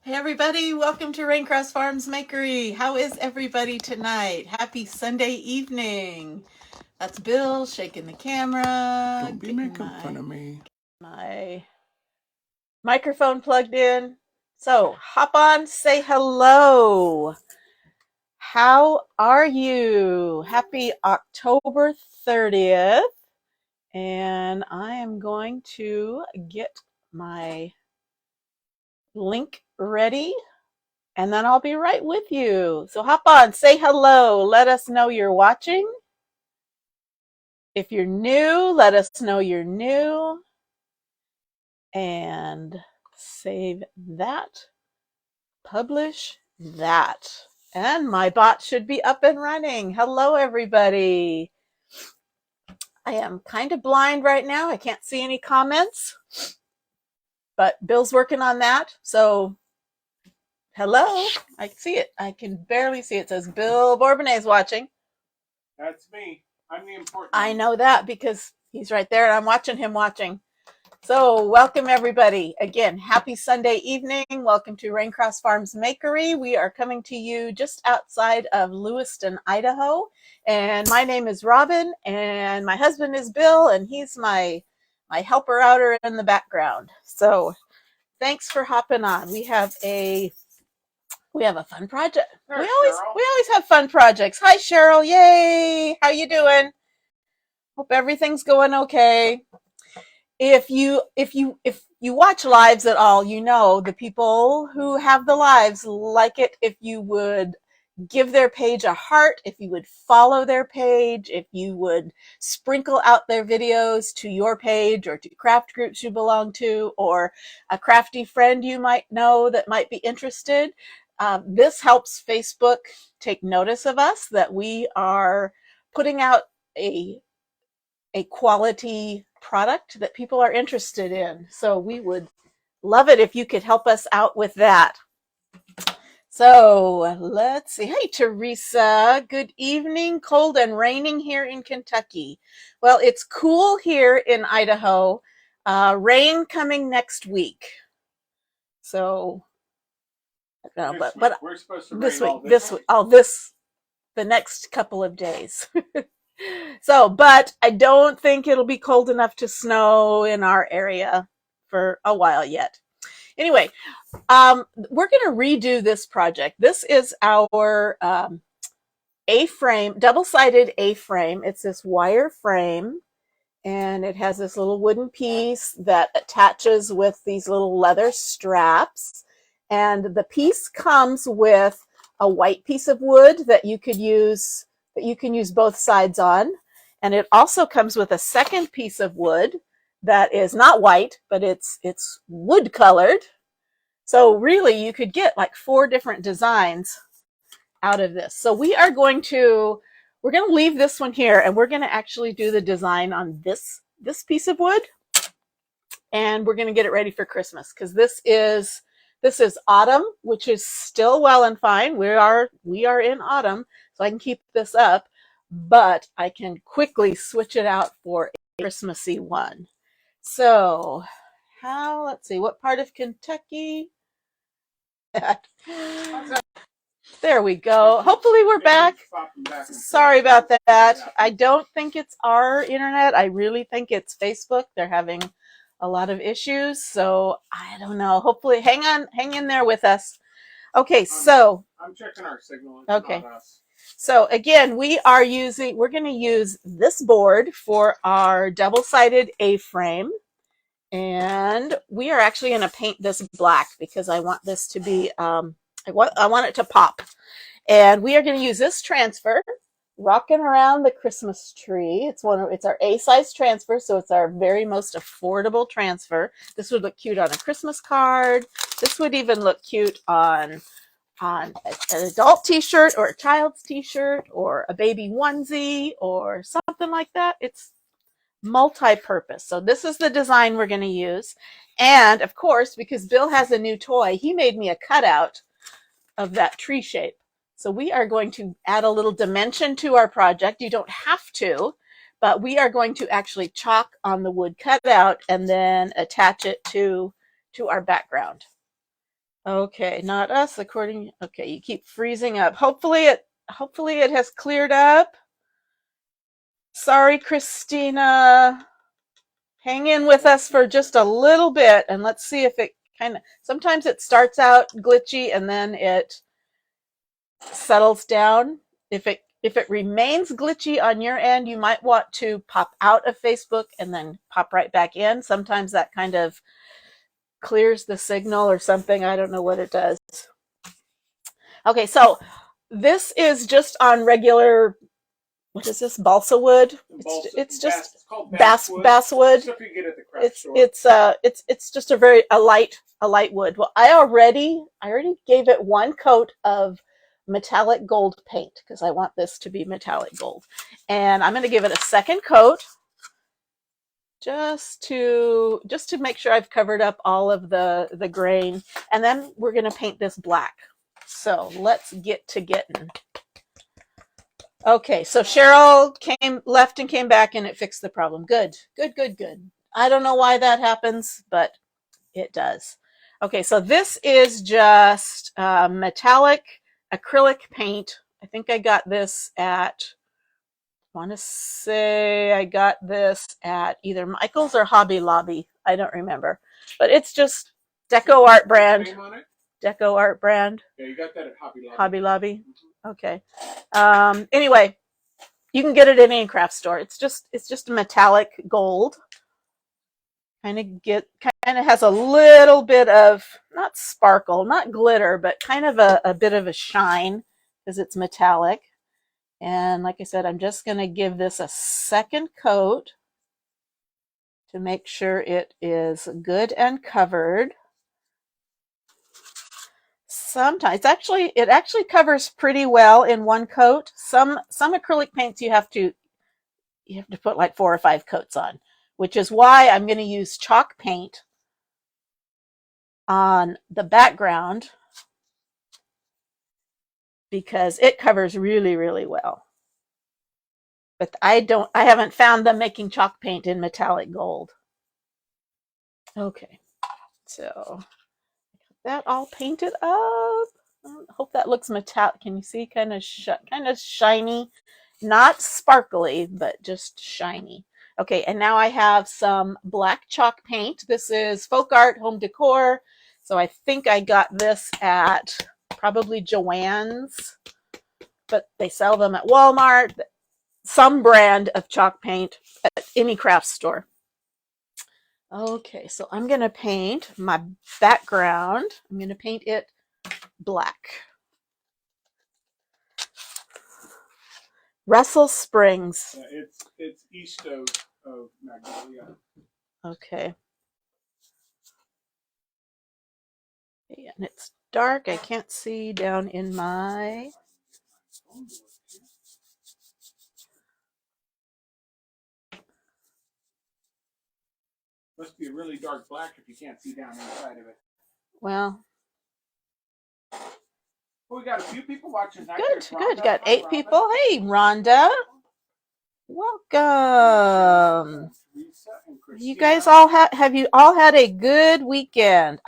Hey everybody, welcome to Raincross Farms Makery. How is everybody tonight? Happy Sunday evening. That's Bill shaking the camera. Don't be making fun of me. My microphone plugged in. So hop on, say hello. How are you? Happy October 30th. And I am going to get my link ready. And then I'll be right with you. So hop on, say hello. Let us know you're watching. If you're new, let us know you're new. And save that. Publish that. And my bot should be up and running. Hello, everybody. I am kind of blind right now. I can't see any comments. But Bill's working on that. So hello. I see it. I can barely see it. It says Bill Bourbonnais is watching. That's me. I'm the important I know that because he's right there and I'm watching him watching. So welcome everybody. Again, happy Sunday evening. Welcome to Raincross Farms Makery. We are coming to you just outside of Lewiston, Idaho. And my name is Robin and my husband is Bill and he's my helper outer in the background. So thanks for hopping on. We have a fun project. There's We Cheryl. always have fun projects. Hi Cheryl. Yay. How you doing? Hope everything's going okay. If you watch lives at all, you know the people who have the lives like it if you would give their page a heart, if you would follow their page, if you would sprinkle out their videos to your page or to craft groups you belong to or a crafty friend you might know that might be interested. This helps Facebook take notice of us that we are putting out a quality product that people are interested in. So we would love it if you could help us out with that. So let's see. Hey, Teresa. Good evening. Cold and raining here in Kentucky. Well, it's cool here in Idaho. Rain coming next week. So, but we're supposed to this rain week, the next couple of days. So, but I don't think it'll be cold enough to snow in our area for a while yet. Anyway, we're going to redo this project. This is our A-frame, double-sided A-frame. It's this wire frame, and it has this little wooden piece that attaches with these little leather straps. And the piece comes with a white piece of wood that you can use both sides on. And it also comes with a second piece of wood that is not white, but it's wood colored. So really you could get like 4 different designs out of this. So we're going to leave this one here and we're going to actually do the design on this piece of wood. And we're going to get it ready for Christmas because this is autumn, which is still well and fine. We are in autumn, so I can keep this up, but I can quickly switch it out for a Christmassy one. So let's see, what part of Kentucky? There we go. Hopefully we're back. Sorry about that. I don't think it's our internet. I really think it's Facebook. They're having a lot of issues. So I don't know. Hopefully hang in there with us. Okay, so I'm checking our signal. Okay. So again, we're going to use this board for our double-sided A-frame. And we are actually going to paint this black because I want this to be, I want it to pop. And we are going to use this transfer, Rockin' Around the Christmas Tree. It's our A-size transfer, so it's our very most affordable transfer. This would look cute on a Christmas card. This would even look cute on an adult t-shirt or a child's t-shirt or a baby onesie or something like that. It's multi-purpose. So this is the design we're going to use. And of course, because Bill has a new toy, he made me a cutout of that tree shape. So we are going to add a little dimension to our project. You don't have to, but we are going to actually chalk on the wood cutout and then attach it to our background. Okay, not us. Okay, you keep freezing up. Hopefully it has cleared up. Sorry, Christina. Hang in with us for just a little bit and let's see if it sometimes it starts out glitchy and then it settles down. If it remains glitchy on your end, you might want to pop out of Facebook and then pop right back in. Sometimes that kind of clears the signal or something. I don't know what it does. Okay, so this is just on regular, what is this, balsa wood? It's just basswood. Stuff you get at the craft store. It's just a light wood. Well, I already gave it one coat of metallic gold paint because I want this to be metallic gold, and I'm going to give it a second coat just to make sure I've covered up all of the grain, and then we're going to paint this black. So let's get to getting. Okay, so Cheryl left and came back and it fixed the problem. Good. I don't know why that happens, but it does. Okay, so this is just metallic acrylic paint. I think I got this I want to say I got this at either Michael's or Hobby Lobby. I don't remember, but it's just Deco Art brand. Deco Art brand. Yeah, you got that at Hobby Lobby. Hobby Lobby. Okay. Anyway, you can get it at any craft store. It's just a metallic gold. Kind of has a little bit of, not sparkle, not glitter, but kind of a bit of a shine because it's metallic. And like I said, I'm just going to give this a second coat to make sure it is good and covered. Sometimes it actually covers pretty well in one coat. Some acrylic paints you have to put like 4 or 5 coats on, which is why I'm going to use chalk paint on the background because it covers really, really well. But I haven't found them making chalk paint in metallic gold. Okay, so that all painted up. I hope that looks metallic. Can you see? Kind of shiny, not sparkly, but just shiny. Okay, and now I have some black chalk paint. This is Folk Art Home Decor. So I think I got this at probably Joann's, but they sell them at Walmart. Some brand of chalk paint at any craft store. Okay, so I'm going to paint my background. I'm going to paint it black. Russell Springs. Yeah, it's east of Magnolia. Okay. And it's dark. I can't see down in my... Must be a really dark black if you can't see down inside of it. Well, we got a few people watching. Good. Got 8 people. Hey, Rhonda. Welcome. You guys all have you all had a good weekend?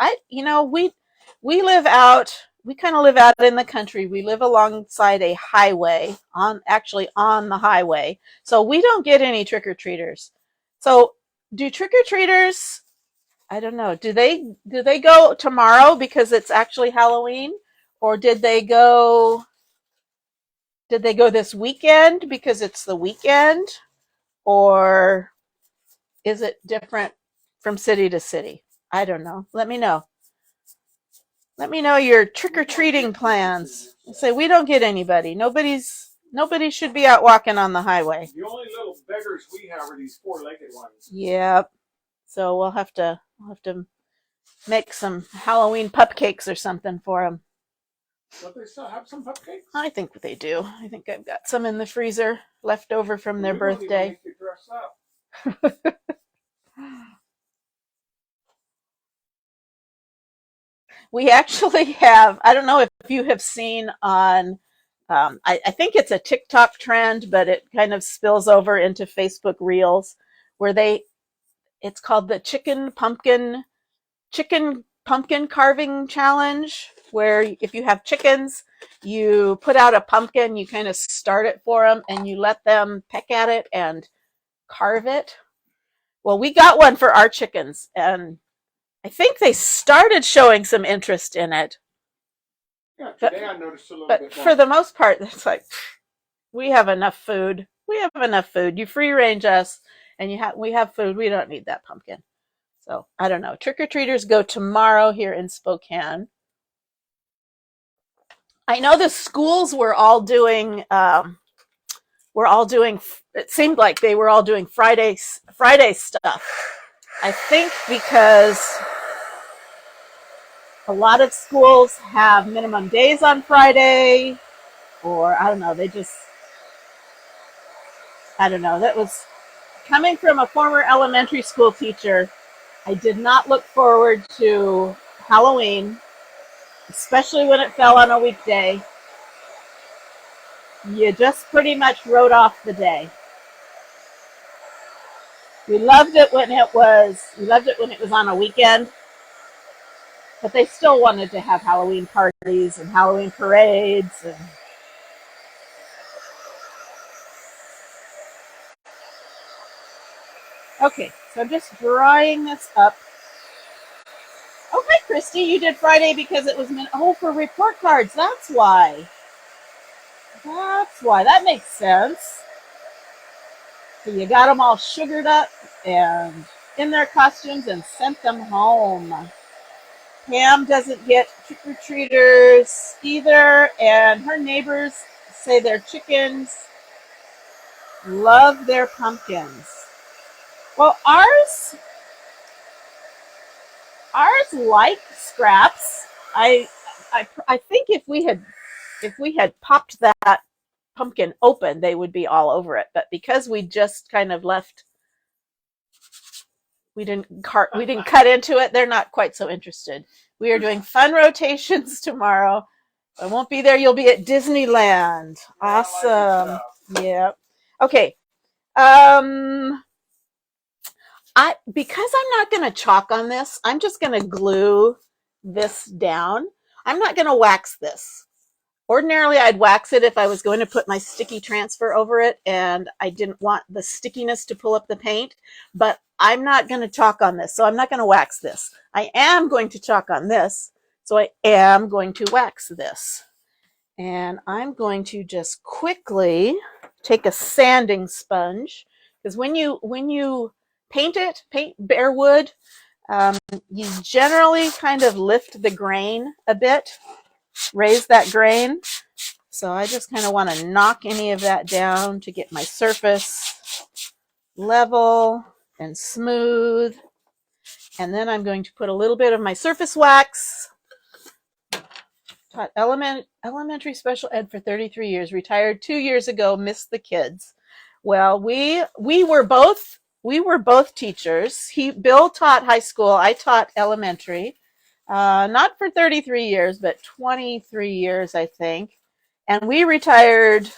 We live out. We kind of live out in the country. We live alongside a highway, on the highway. So we don't get any trick-or-treaters. So do trick-or-treaters, I don't know, do they go tomorrow because it's actually Halloween? Or did they go this weekend because it's the weekend? Or is it different from city to city? I don't know. Let me know. Let me know your trick-or-treating plans. Say we don't get anybody. Nobody should be out walking on the highway. The only little beggars we have are these 4-legged ones. Yep. So we'll have to make some Halloween cupcakes or something for them. Don't they still have some cupcakes? I think they do. I think I've got some in the freezer left over from their birthday. Make you dress up. We actually have, I don't know if you have seen on, I think it's a TikTok trend, but it kind of spills over into Facebook Reels, where it's called the chicken pumpkin pumpkin carving challenge where if you have chickens, you put out a pumpkin, you kind of start it for them, and you let them peck at it and carve it. Well, we got one for our chickens, and I think they started showing some interest in it. Yeah, today I noticed a little But bit more. for the most part, it's like, we have enough food. We have enough food. You free range us, and we have food. We don't need that pumpkin. So I don't know. Trick or treaters go tomorrow here in Spokane. I know the schools were all doing. It seemed like they were all doing Friday stuff. I think because a lot of schools have minimum days on Friday, or I don't know. I don't know. That was coming from a former elementary school teacher. I did not look forward to Halloween, especially when it fell on a weekday. You just pretty much wrote off the day. We loved it when it was on a weekend, but they still wanted to have Halloween parties and Halloween parades and okay, so I'm just drawing this up. Oh, hi, Christy. You did Friday because it was for report cards. That's why. That makes sense. So you got them all sugared up and in their costumes and sent them home. Pam doesn't get trick-or-treaters either, and her neighbors say their chickens love their pumpkins. Well, ours like scraps. I think if we had popped that pumpkin open, they would be all over it. But because we just kind of left, we didn't cut into it, they're not quite so interested. We are doing fun rotations tomorrow. I won't be there. You'll be at Disneyland. Awesome. Yeah. Okay. Because I'm not going to chalk on this, I'm just going to glue this down. I'm not going to wax this. Ordinarily, I'd wax it if I was going to put my sticky transfer over it and I didn't want the stickiness to pull up the paint, but I'm not going to chalk on this, so I'm not going to wax this. I am going to chalk on this, so I am going to wax this. And I'm going to just quickly take a sanding sponge, because when you paint bare wood, you generally kind of lift the grain a bit, raise that grain. So I just kind of want to knock any of that down to get my surface level and smooth. And then I'm going to put a little bit of my surface wax. Taught elementary special ed for 33 years, retired 2 years ago, missed the kids. Well, we were both teachers. Bill taught high school, I taught elementary. Not for 33 years, but 23 years, I think. And we retired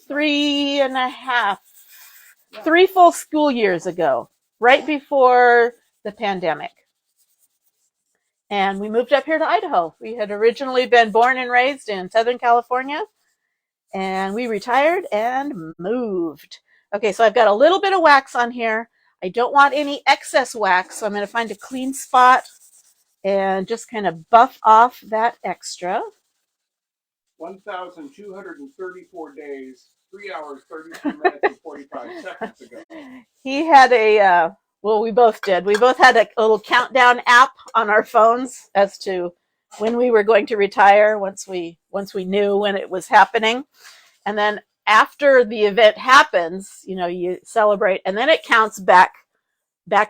3 full school years ago, right before the pandemic. And we moved up here to Idaho. We had originally been born and raised in Southern California, and we retired and moved. Okay, so I've got a little bit of wax on here. I don't want any excess wax, so I'm going to find a clean spot and just kind of buff off that extra. 1,234 days, 3 hours, 33 minutes, and 45 seconds ago. He had we both did. We both had a little countdown app on our phones as to when we were going to retire once we knew when it was happening. And then after the event happens, you celebrate, and then it counts back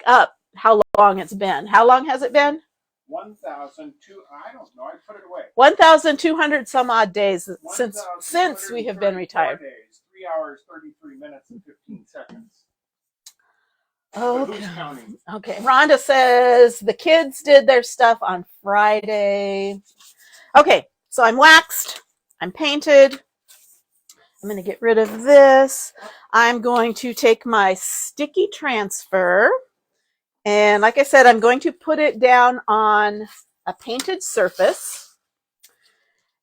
up how long it's been. How long has it been? 1,002. I don't know. I put it away. 1,200 some odd days since we have been retired. Days, 3 hours, 33 minutes, and 15 seconds. Okay. Okay. Rhonda says the kids did their stuff on Friday. Okay, so I'm waxed. I'm painted. I'm going to get rid of this. I'm going to take my sticky transfer And like I said, I'm going to put it down on a painted surface.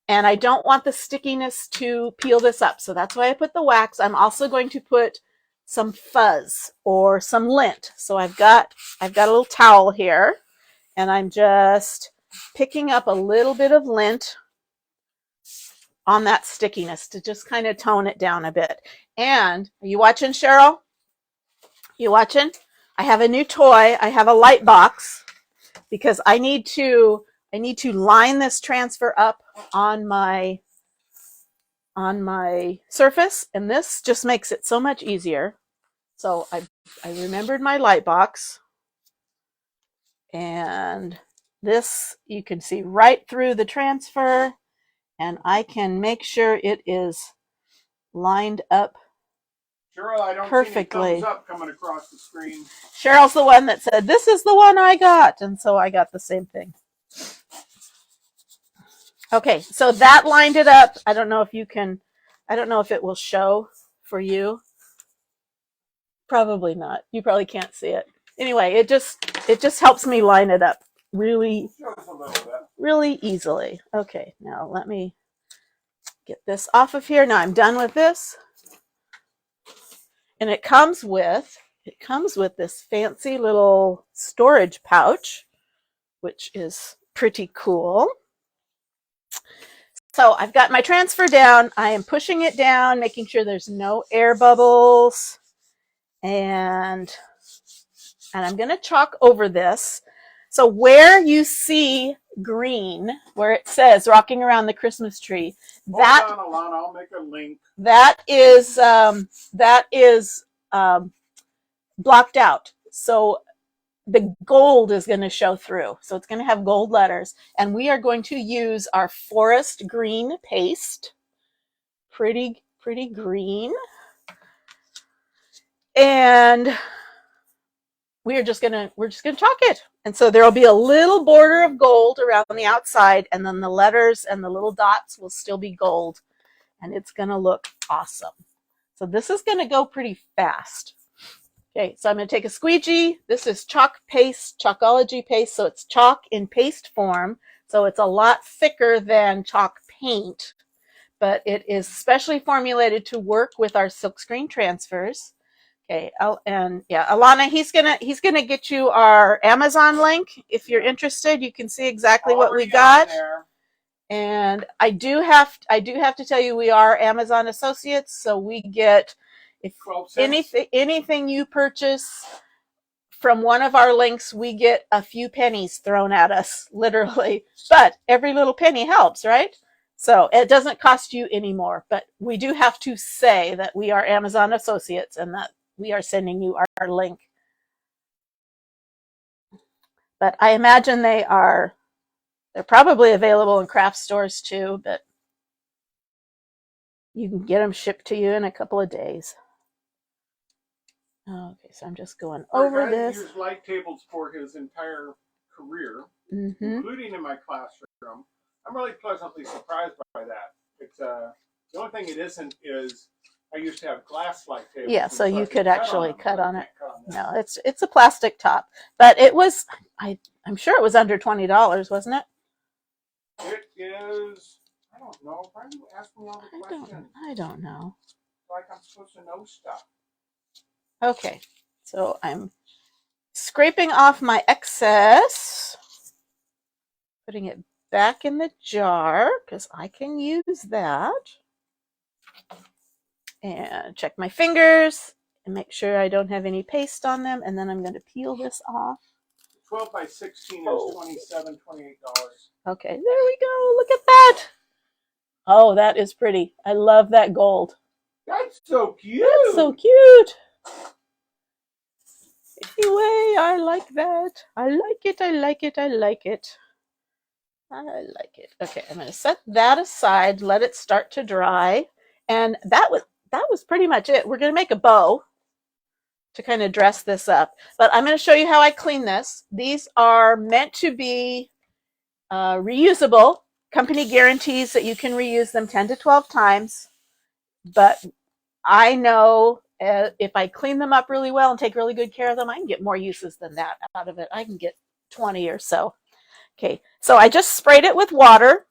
And I don't want the stickiness to peel this up. So that's why I put the wax. I'm also going to put some fuzz or some lint. So I've got a little towel here, and I'm just picking up a little bit of lint on that stickiness to just kind of tone it down a bit. And are you watching, Cheryl? You watching? I have a new toy. I have a light box because I need to line this transfer up on my surface, and this just makes it so much easier. So I remembered my light box, and this you can see right through the transfer, and I can make sure it is lined up Cheryl, I don't perfectly. see any thumbs up coming across the screen. Cheryl's the one that said, "This is the one I got," and so I got the same thing. Okay, so that lined it up. I don't know if it will show for you. Probably not. You probably can't see it. Anyway, it just helps me line it up really easily. Okay, now let me get this off of here. Now I'm done with this. And it comes with this fancy little storage pouch, which is pretty cool. So I've got my transfer down. I am pushing it down, making sure there's no air bubbles. And I'm going to chalk over this. So where you see green, where it says "Rocking Around the Christmas Tree," Hold on, Alana, I'll make a link. That is blocked out. So the gold is going to show through. So it's going to have gold letters. And we are going to use our forest green paste. Pretty green. And we're just gonna chalk it. And so there'll be a little border of gold around the outside, and then the letters and the little dots will still be gold. And it's gonna look awesome. So this is gonna go pretty fast. Okay, so I'm going to take a squeegee. This is chalk paste, Chalkology paste, so it's chalk in paste form. So it's a lot thicker than chalk paint, but it is specially formulated to work with our silkscreen transfers. Okay, and yeah, Alana, he's gonna get you our Amazon link if you're interested. You can see exactly what we got. And I do have to tell you, we are Amazon associates, so we get, if anything you purchase from one of our links, we get a few pennies thrown at us, literally. But every little penny helps, right? So it doesn't cost you any more. But we do have to say that we are Amazon associates and that we are sending you our link. But I imagine they're probably available in craft stores too, but you can get them shipped to you in a couple of days. Okay, so I'm just going over this. He used light tables for his entire career, including in my classroom. I'm really pleasantly surprised by that. It's the only thing it isn't is I used to have glass light tables. Yeah, so you could actually cut on it. No, it's a plastic top, but it was I'm sure it was under $20, wasn't it? It is. I don't know. Why are you asking me all the questions? I don't know. Like I'm supposed to know stuff. Okay, so I'm scraping off my excess, putting it back in the jar because I can use that. And check my fingers and make sure I don't have any paste on them. And then I'm going to peel this off. 12 by 16 is $27, $28. Okay, there we go. Look at that. Oh, that is pretty. I love that gold. That's so cute. That's so cute. Anyway, I like that. I like it. I like it. I like it. I like it. Okay, I'm going to set that aside, let it start to dry. And that was pretty much it. We're going to make a bow to kind of dress this up. But I'm going to show you how I clean this. These are meant to be reusable. Company guarantees that you can reuse them 10 to 12 times. But I know if I clean them up really well and take really good care of them, I can get more uses than that out of it. I can get 20 or so. Okay, so I just sprayed it with water.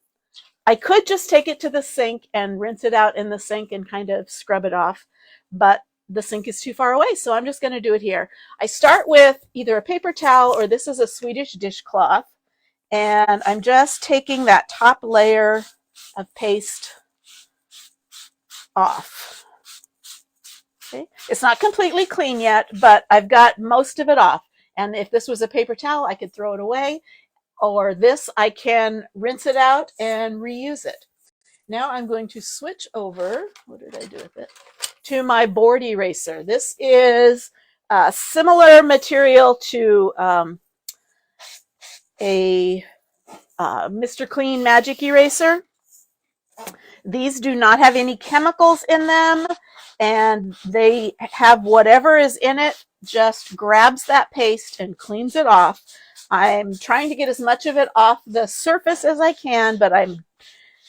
I could just take it to the sink and rinse it out in the sink and kind of scrub it off, but the sink is too far away, so I'm just going to do it here. I start with either a paper towel or this is a Swedish dishcloth, and I'm just taking that top layer of paste off. Okay. It's not completely clean yet, but I've got most of it off. And if this was a paper towel, I could throw it away, or this, I can rinse it out and reuse it. Now I'm going to switch over, what did I do with it, to my board eraser. This is a similar material to a Mr. Clean Magic Eraser. These do not have any chemicals in them, and they have whatever is in it just grabs that paste and cleans it off. I'm trying to get as much of it off the surface as I can, but I'm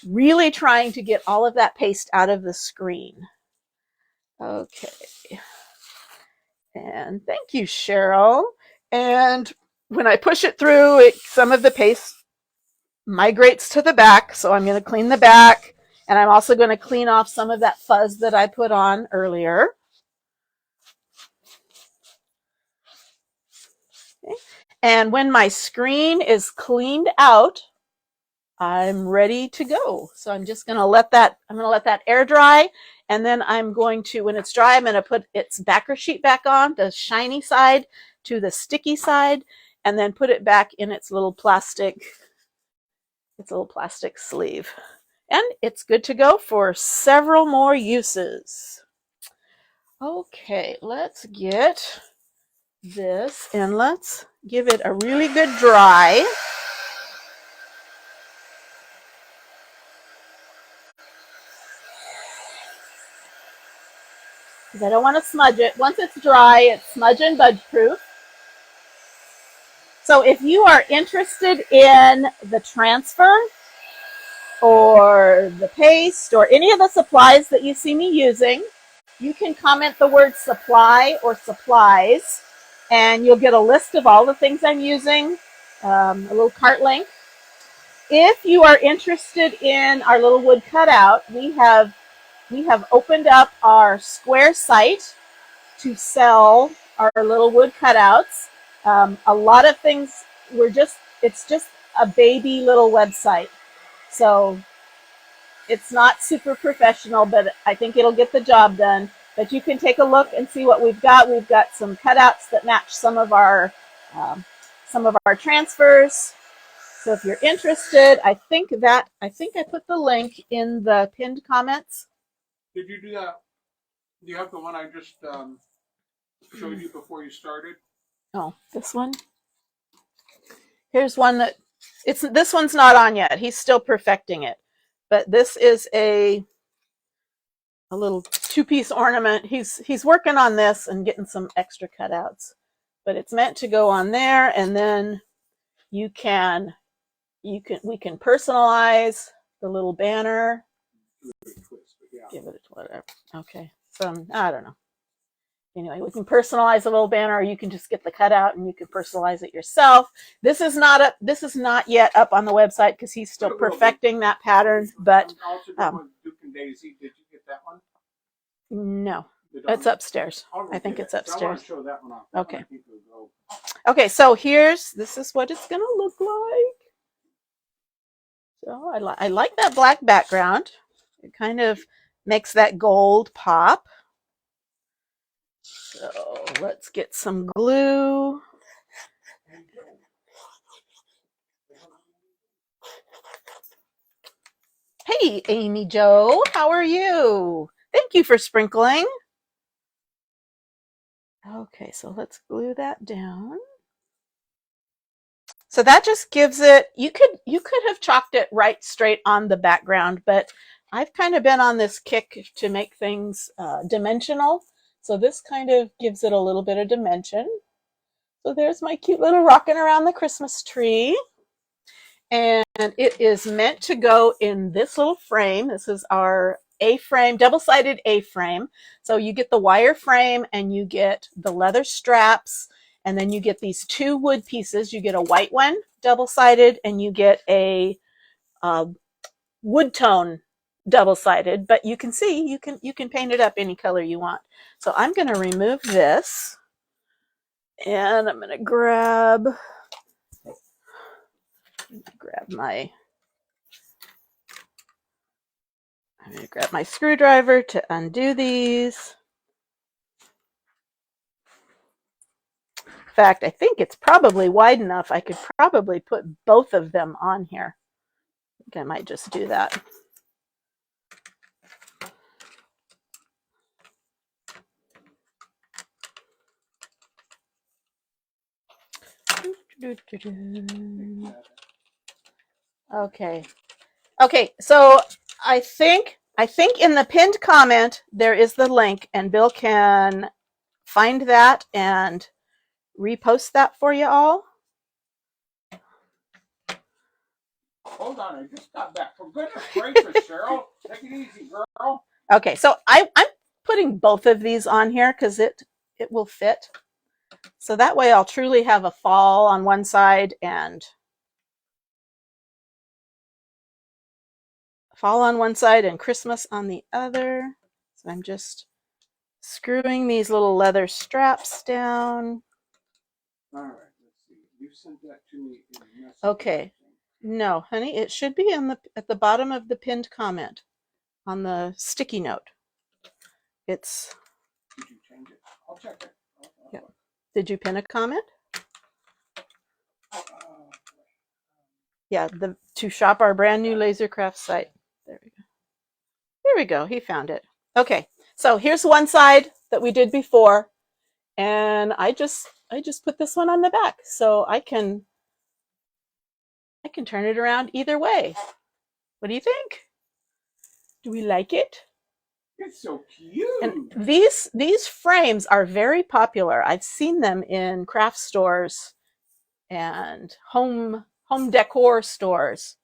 really trying to get all of that paste out of the screen. Okay. And thank you, Cheryl. And when I push it through, some of the paste migrates to the back, so I'm going to clean the back. And I'm also going to clean off some of that fuzz that I put on earlier. Okay. And when my screen is cleaned out, I'm ready to go. So I'm just going to let that air dry. And then I'm going to, when it's dry, I'm going to put its backer sheet back on, the shiny side to the sticky side, and then put it back in its little plastic sleeve. And it's good to go for several more uses. Okay, let's get this and let's give it a really good dry. Because I don't want to smudge it. Once it's dry, it's smudge and budge proof. So if you are interested in the transfer or the paste or any of the supplies that you see me using, you can comment the word supply or supplies, and you'll get a list of all the things I'm using, a little cart link. If you are interested in our little wood cutout, we have opened up our Square site to sell our little wood cutouts. A lot of things, it's just a baby little website. So it's not super professional, but I think it'll get the job done. But you can take a look and see what we've got. We've got some cutouts that match some of our transfers. So if you're interested, I think I put the link in the pinned comments. Did you do that? Do you have the one I just showed you before you started? Oh, this one. Here's one this one's not on yet. He's still perfecting it. But this is a little two-piece ornament. He's working on this and getting some extra cutouts. But it's meant to go on there, and then we can personalize the little banner. Give it whatever. Okay. So I don't know. Anyway, we can personalize a little banner, or you can just get the cutout and you can personalize it yourself. This is not yet up on the website because he's still perfecting that pattern. But Duke and Daisy, did you get that one? No, it's upstairs. I think it's upstairs. I want to show that one off. Okay. Okay, so this is what it's gonna look like. So I like that black background. It kind of makes that gold pop. So let's get some glue. Hey, Amy Jo, how are you? Thank you for sprinkling. Okay, so let's glue that down. So that just gives it, you could have chalked it right straight on the background, but I've kind of been on this kick to make things dimensional. So this kind of gives it a little bit of dimension. So there's my cute little rocking around the Christmas tree. And it is meant to go in this little frame. This is our A-frame, double-sided A-frame. So you get the wire frame and you get the leather straps, and then you get these two wood pieces. You get a white one, double-sided, and you get a wood tone double-sided. But you can see you can paint it up any color you want. So I'm going to remove this, and I'm going to grab my I'm going to grab my screwdriver to undo these. In fact, I think it's probably wide enough. I could probably put both of them on here. I think I might just do that. Okay. Okay, so I think in the pinned comment there is the link, and Bill can find that and repost that for you all. Hold on, I just got back. For goodness gracious, Cheryl, take it easy, girl. Okay, so I'm putting both of these on here because it will fit. So that way I'll truly have a fall on one side and Christmas on the other. So I'm just screwing these little leather straps down. All right, let's see. You sent that to me in message. Okay. No, honey, it should be at the bottom of the pinned comment on the sticky note. Did you change it? I'll check it. Yeah. Did you pin a comment? Yeah, to shop our brand new LaserCraft site. There we go. There we go. He found it. Okay, so here's one side that we did before, and I just put this one on the back, so I can turn it around either way. What do you think? Do we like it? It's so cute. And these frames are very popular. I've seen them in craft stores and home decor stores.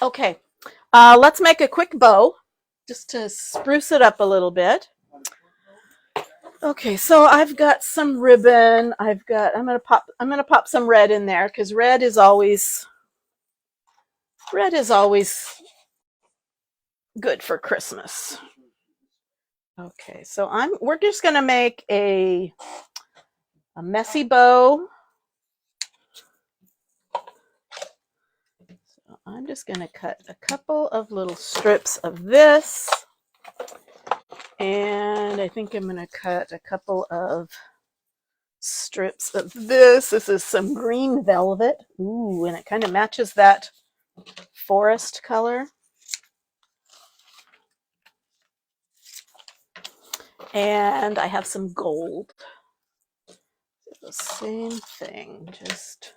Okay, let's make a quick bow just to spruce it up a little bit. Okay, so I've got some ribbon. I'm gonna pop some red in there because red is always good for Christmas. Okay, so we're just gonna make a messy bow. So I'm just gonna cut a couple of little strips of this, and I think I'm gonna cut a couple of strips of this. This is some green velvet. Ooh, and it kind of matches that forest color. And I have some gold. The same thing, just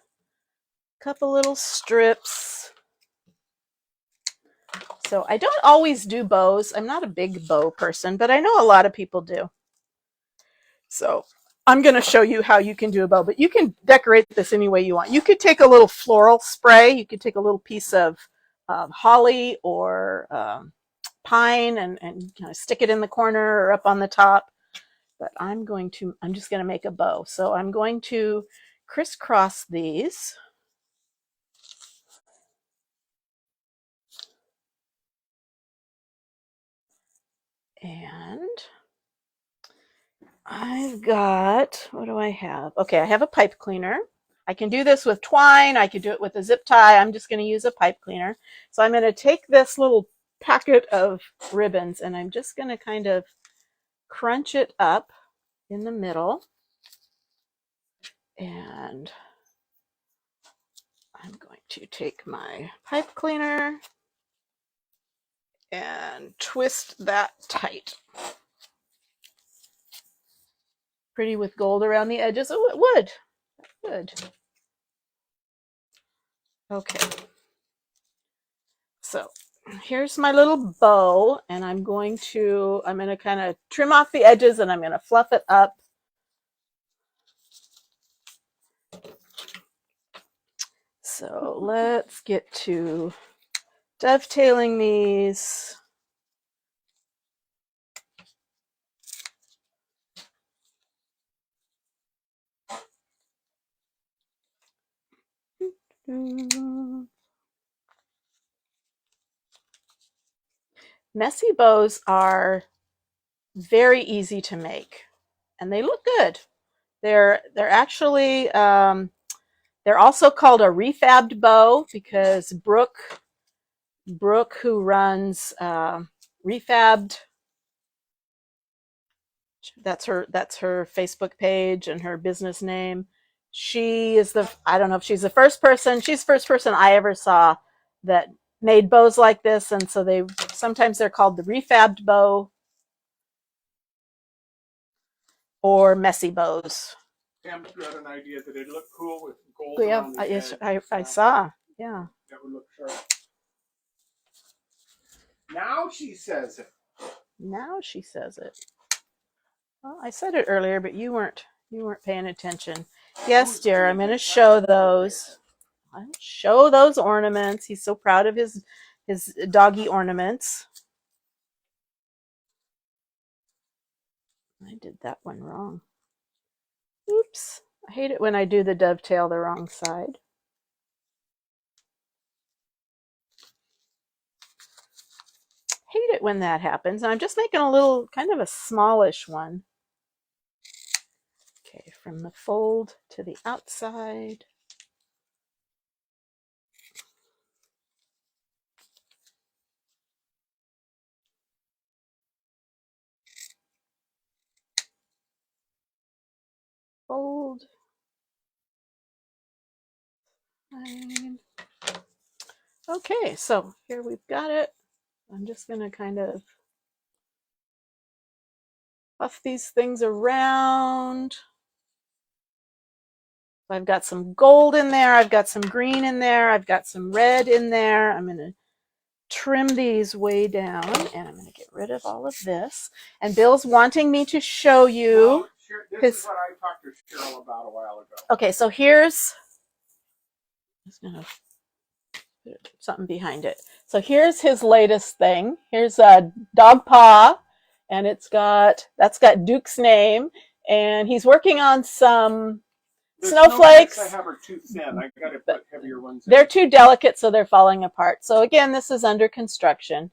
a couple little strips. So I don't always do bows. I'm not a big bow person, but I know a lot of people do. So I'm going to show you how you can do a bow, but you can decorate this any way you want. You could take a little floral spray. You could take a little piece of holly or pine and kind of stick it in the corner or up on the top. But I'm just going to make a bow. So I'm going to crisscross these. And I've got, what do I have? Okay, I have a pipe cleaner. I can do this with twine. I could do it with a zip tie. I'm just going to use a pipe cleaner. So I'm going to take this little packet of ribbons and I'm just going to kind of crunch it up in the middle. And I'm going to take my pipe cleaner and twist that tight. Pretty with gold around the edges. Oh, it would. Good. Okay. So here's my little bow, and I'm going to kind of trim off the edges and I'm going to fluff it up. So let's get to dovetailing these. Messy bows are very easy to make, and they look good. They're actually they're also called a refabbed bow because Brooke, who runs Refabbed, that's her Facebook page and her business name. She is I don't know if she's the first person. She's the first person I ever saw that made bows like this, and so sometimes they're called the refabbed bow or messy bows. Pam got an idea that it'd look cool with gold Yeah, around the edge. I saw. Yeah. That would look sharp. Now she says it. Now she says it. Well, I said it earlier, but you weren't paying attention. Yes, dear, I'm going to show those. I'll show those ornaments. He's so proud of his doggy ornaments. I did that one wrong. Oops. I hate it when I do the dovetail the wrong side. Hate it when that happens. And I'm just making a little, kind of a smallish one. Okay, from the fold to the outside. Fold. Okay, so here we've got it. I'm just going to kind of puff these things around. I've got some gold in there. I've got some green in there. I've got some red in there. I'm going to trim these way down, and I'm going to get rid of all of this. And Bill's wanting me to show you. Well, this is what I talked to Cheryl about a while ago. Okay, so here's, I'm just going to put something behind it. So here's his latest thing. Here's a dog paw, and that's got Duke's name, and he's working on some snowflakes. I have are too thin. I got to put heavier ones in. They're too delicate, so they're falling apart. So again, this is under construction.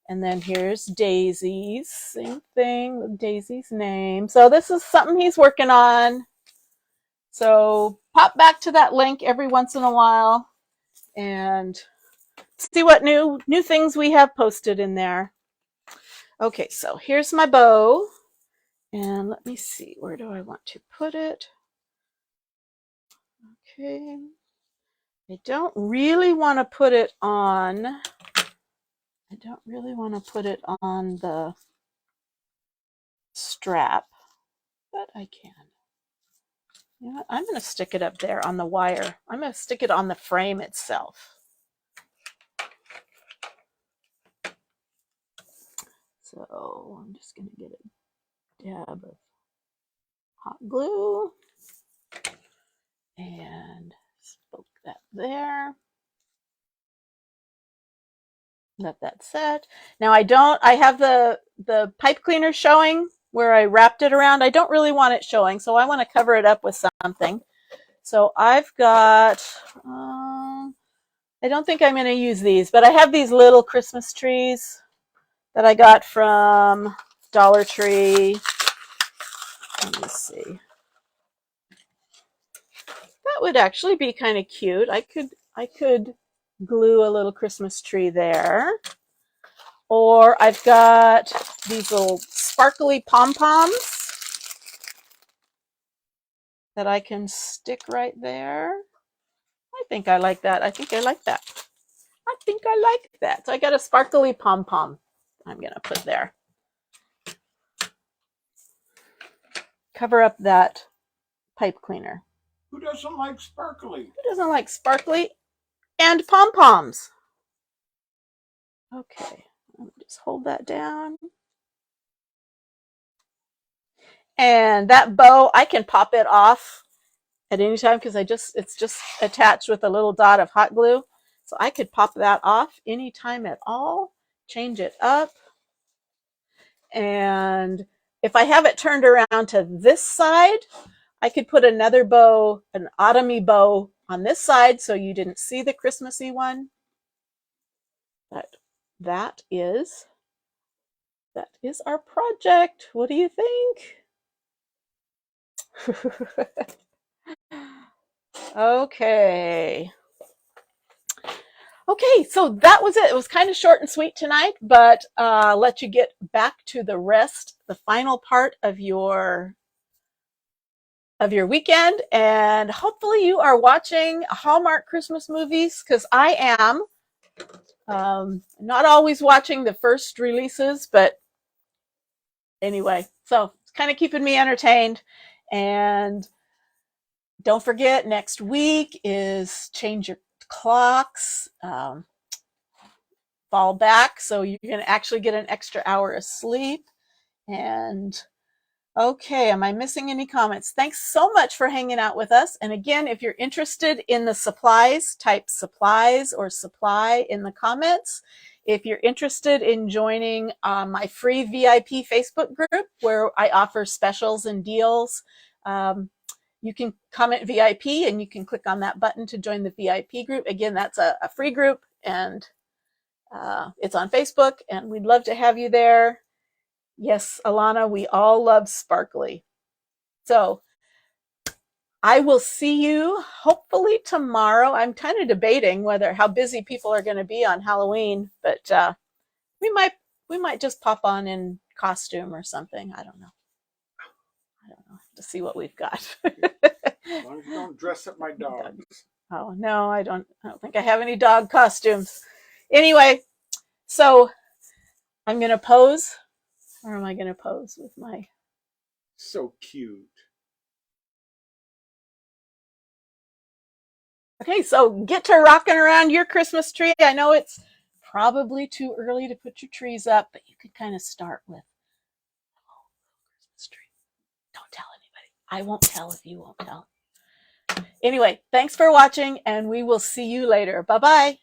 And then here's Daisy's, same thing with Daisy's name. So this is something he's working on. So pop back to that link every once in a while and see what new things we have posted in there. Okay, so here's my bow. And let me see, where do I want to put it? Okay. I don't really want to put it on. I don't really want to put it on the strap, but I can. You know what? I'm going to stick it up there on the wire. I'm going to stick it on the frame itself. So I'm just going to get a dab of hot glue and poke that there. Let that set. Now I have the pipe cleaner showing where I wrapped it around. I don't really want it showing, so I want to cover it up with something. So I've got, I don't think I'm going to use these, but I have these little Christmas trees that I got from Dollar Tree. Let me see. That would actually be kind of cute. I could glue a little Christmas tree there. Or I've got these little sparkly pom-poms that I can stick right there. I think I like that. I think I like that. I think I like that. So I got a sparkly pom-pom I'm going to put there. Cover up that pipe cleaner. Who doesn't like sparkly? Who doesn't like sparkly and pom-poms? Okay, just hold that down. And that bow, I can pop it off at any time because it's just attached with a little dot of hot glue. So I could pop that off anytime at all, change it up. And if I have it turned around to this side, I could put another bow, an autumny bow on this side so you didn't see the Christmassy one. But that is our project. What do you think? Okay. Okay, so that was it. It was kind of short and sweet tonight, but let you get back to the rest, the final part of your weekend, and hopefully you are watching Hallmark Christmas movies because I am. Not always watching the first releases, but anyway, so it's kind of keeping me entertained. And don't forget, next week is change your clocks. Fall back so you can actually get an extra hour of sleep. And okay, am I missing any comments? Thanks so much for hanging out with us. And again, if you're interested in the supplies, type supplies or supply in the comments. If you're interested in joining my free VIP Facebook group where I offer specials and deals, you can comment VIP and you can click on that button to join the VIP group. Again, that's a free group, and it's on Facebook, and we'd love to have you there. Yes, Alana, we all love sparkly. So I will see you hopefully tomorrow. I'm kind of debating how busy people are going to be on Halloween, but we might just pop on in costume or something. I don't know. To see what we've got. As long as you don't dress up my dogs. Oh no, I don't think I have any dog costumes. Anyway, so I'm gonna pose. Or am I gonna pose with my? So cute. Okay, so get to rocking around your Christmas tree. I know it's probably too early to put your trees up, but you could kind of start with Christmas tree. Don't tell anybody. I won't tell if you won't tell. Anyway, thanks for watching, and we will see you later. Bye-bye.